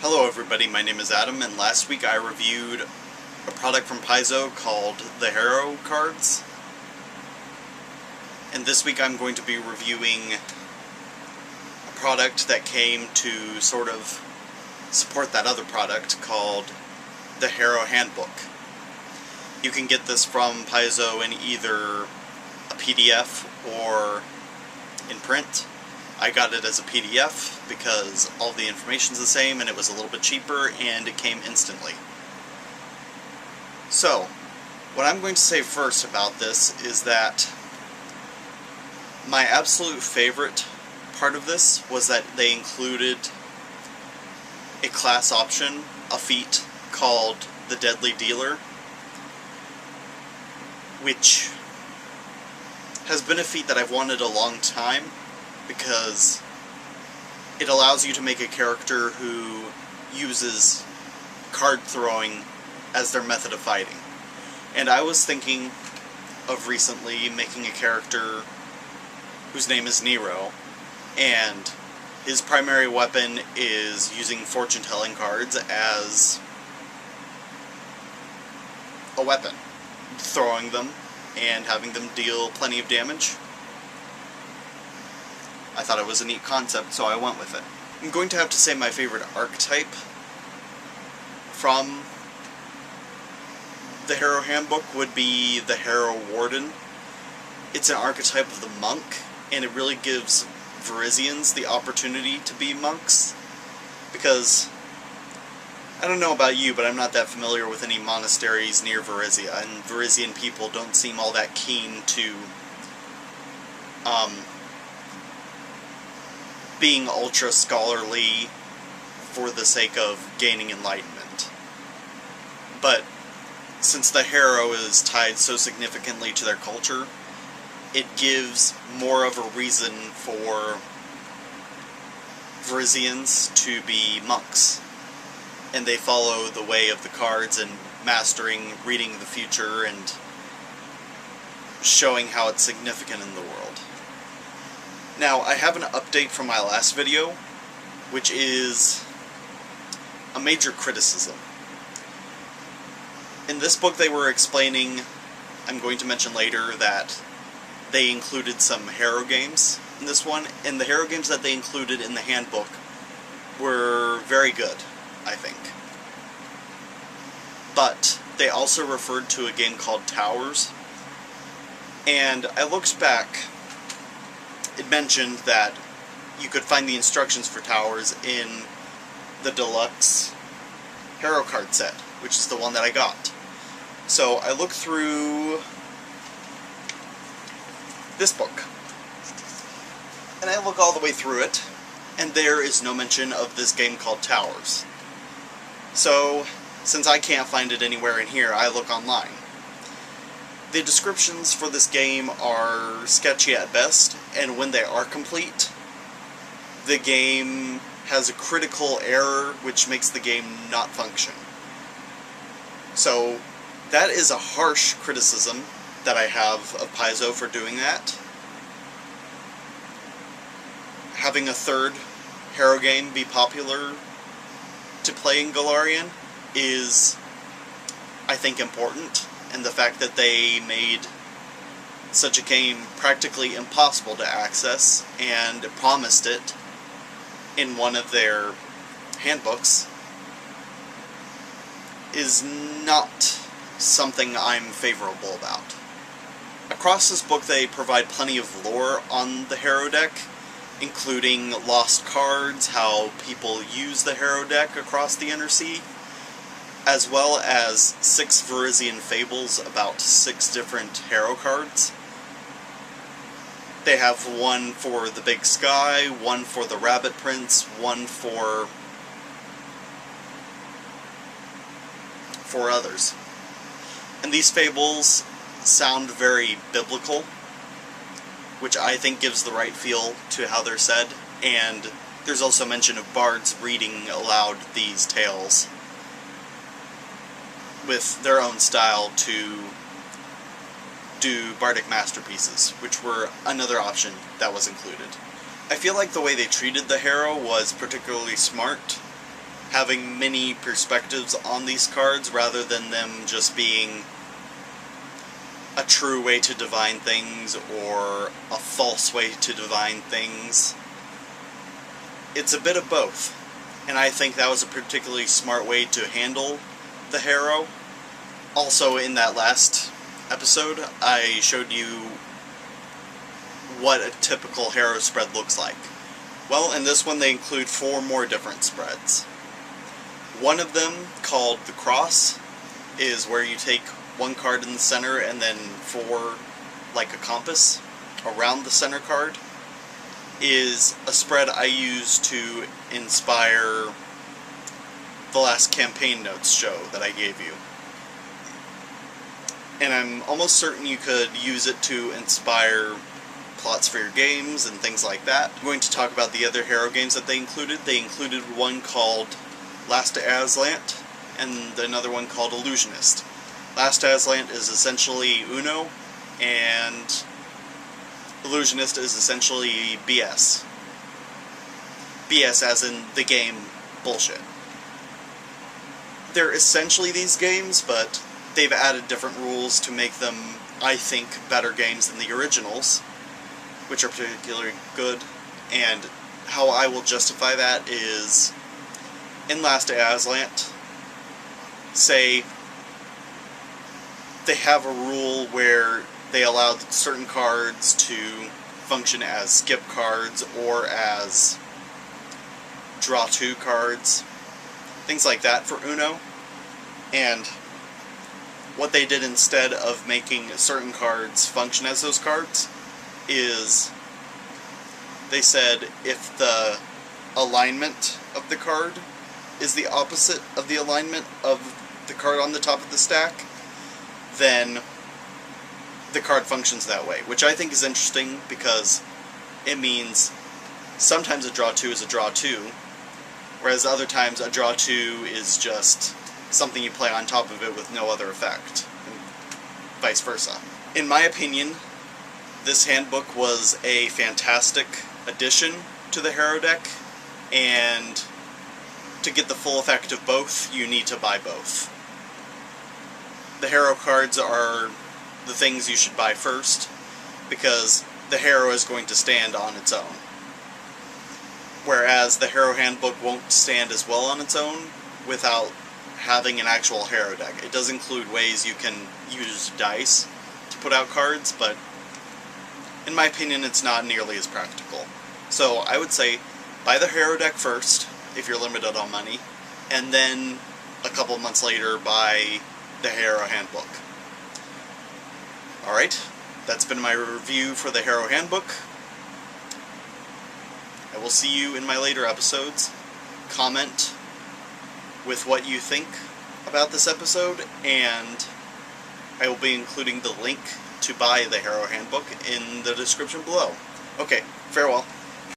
Hello everybody, my name is Adam, and last week I reviewed a product from Paizo called the Harrow cards. And this week I'm going to be reviewing a product that came to sort of support that other product called the Harrow Handbook. You can get this from Paizo in either a PDF or in print. I got it as a PDF because all the information's the same and it was a little bit cheaper and it came instantly. So, what I'm going to say first about this is that my absolute favorite part of this was that they included a class option, a feat, called the Deadly Dealer, which has been a feat that I've wanted a long time, because it allows you to make a character who uses card throwing as their method of fighting. And I was thinking of recently making a character whose name is Nero, and his primary weapon is using fortune-telling cards as a weapon, throwing them and having them deal plenty of damage. I thought it was a neat concept, so I went with it. I'm going to have to say my favorite archetype from the Harrow Handbook would be the Harrow Warden. It's an archetype of the monk, and it really gives Varisians the opportunity to be monks, because I don't know about you, but I'm not that familiar with any monasteries near Varisia, and Varisian people don't seem all that keen to being ultra-scholarly for the sake of gaining enlightenment. But since the Harrow is tied so significantly to their culture, it gives more of a reason for Varisians to be monks. And they follow the way of the cards and mastering, reading the future, and showing how it's significant in the world. Now, I have an update from my last video, which is a major criticism. In this book they were explaining, I'm going to mention later, that they included some Harrow games in this one, and the Harrow games that they included in the handbook were very good, I think. But they also referred to a game called Towers, and I looked back. It mentioned that you could find the instructions for Towers in the deluxe Harrow card set, which is the one that I got. So I looked through this book, and I look all the way through it, and there is no mention of this game called Towers. So, since I can't find it anywhere in here, I look online. The descriptions for this game are sketchy at best, and when they are complete, the game has a critical error which makes the game not function. So, that is a harsh criticism that I have of Paizo for doing that. Having a third Harrow game be popular to play in Golarion is, I think, important. And the fact that they made such a game practically impossible to access and promised it in one of their handbooks is not something I'm favorable about. Across this book they provide plenty of lore on the Harrow deck, including lost cards, how people use the Harrow deck across the Undersea, as well as 6 Varisian fables about 6 different Harrow cards. They have one for the Big Sky, one for the Rabbit Prince, one for others. And these fables sound very biblical, which I think gives the right feel to how they're said, and there's also mention of bards reading aloud these tales with their own style to do bardic masterpieces, which were another option that was included. I feel like the way they treated the Harrow was particularly smart, having many perspectives on these cards rather than them just being a true way to divine things or a false way to divine things. It's a bit of both, and I think that was a particularly smart way to handle the Harrow. Also, in that last episode, I showed you what a typical Harrow spread looks like. Well, in this one they include 4 more different spreads. One of them, called the Cross, is where you take one card in the center and then 4, like a compass, around the center card, is a spread I used to inspire the last campaign notes show that I gave you. And I'm almost certain you could use it to inspire plots for your games and things like that. I'm going to talk about the other Harrow games that they included. They included one called Last Aslant and another one called Illusionist. Last Aslant is essentially Uno, and Illusionist is essentially BS. BS as in the game bullshit. They're essentially these games, but they've added different rules to make them, I think, better games than the originals, which are particularly good. And how I will justify that is, in Last Aslant, say they have a rule where they allowed certain cards to function as skip cards or as draw 2 cards, things like that for Uno. And what they did instead of making certain cards function as those cards is they said if the alignment of the card is the opposite of the alignment of the card on the top of the stack, then the card functions that way, which I think is interesting because it means sometimes a draw 2 is a draw 2, whereas other times a draw 2 is just something you play on top of it with no other effect, and vice versa. In my opinion, this handbook was a fantastic addition to the Harrow deck, and to get the full effect of both, you need to buy both. The Harrow cards are the things you should buy first, because the Harrow is going to stand on its own. Whereas the Harrow Handbook won't stand as well on its own without having an actual Harrow deck. It does include ways you can use dice to put out cards, but in my opinion it's not nearly as practical. So I would say buy the Harrow deck first, if you're limited on money, and then a couple of months later buy the Harrow Handbook. Alright, that's been my review for the Harrow Handbook. I will see you in my later episodes. Comment with what you think about this episode, and I will be including the link to buy the Harrow Handbook in the description below. Okay, farewell.